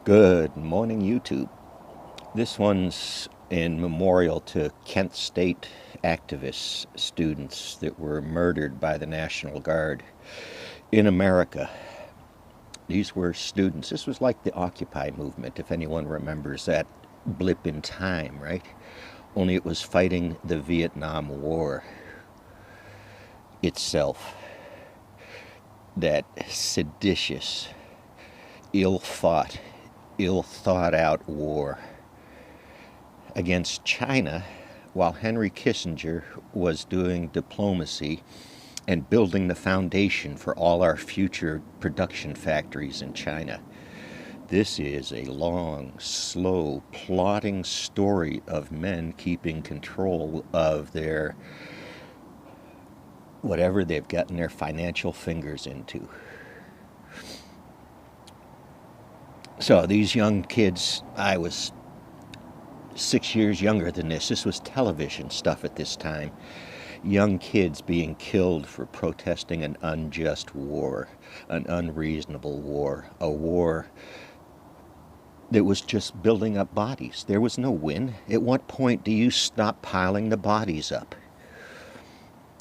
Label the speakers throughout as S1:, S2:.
S1: Good morning, YouTube. This one's in memorial to Kent State activists, students that were murdered by the National Guard in America. These were students. This was like the Occupy movement, if anyone remembers that blip in time, right? Only it was fighting the Vietnam War itself. That seditious, ill-fought, ill-thought-out war against China, while Henry Kissinger was doing diplomacy and building the foundation for all our future production factories in China. This is a long, slow, plodding story of men keeping control of their whatever they've gotten their financial fingers into. So these young kids, I was 6 years younger than this. This was television stuff at this time. Young kids being killed for protesting an unjust war, an unreasonable war, a war that was just building up bodies. There was no win. At what point do you stop piling the bodies up?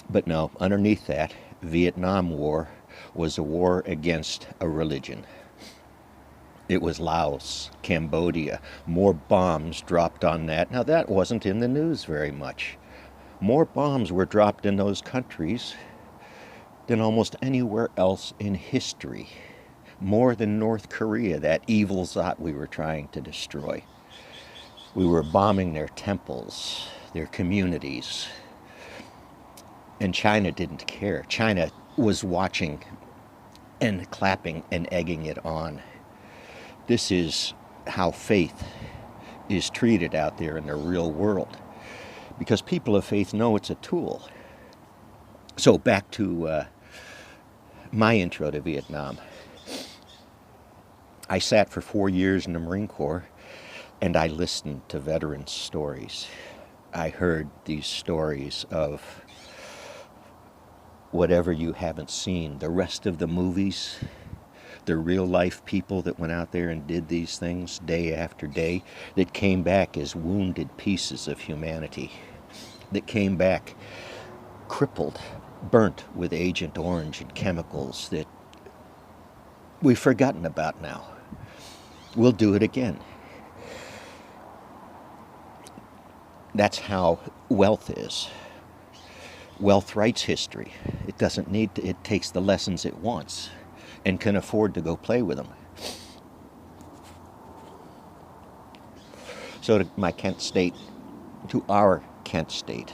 S1: But no, underneath that, Vietnam War was a war against a religion. It was Laos, Cambodia, more bombs dropped on that. Now that wasn't in the news very much. More bombs were dropped in those countries than almost anywhere else in history. More than North Korea, that evil zot we were trying to destroy. We were bombing their temples, their communities. And China didn't care. China was watching and clapping and egging it on. This is how faith is treated out there in the real world. Because people of faith know it's a tool. So back to my intro to Vietnam. I sat for 4 years in the Marine Corps and I listened to veterans' stories. I heard these stories of whatever you haven't seen, the rest of the movies, the real life people that went out there and did these things day after day, that came back as wounded pieces of humanity, that came back crippled, burnt with Agent Orange and chemicals that we've forgotten about now. We'll do it again. That's how wealth is. Wealth writes history. It doesn't need to, it takes the lessons it wants and can afford to go play with them. So to my Kent State, to our Kent State,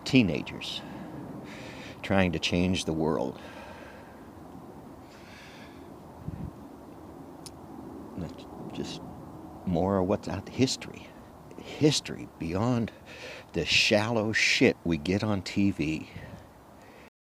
S1: teenagers trying to change the world. That's just more of what's out history. History beyond the shallow shit we get on TV.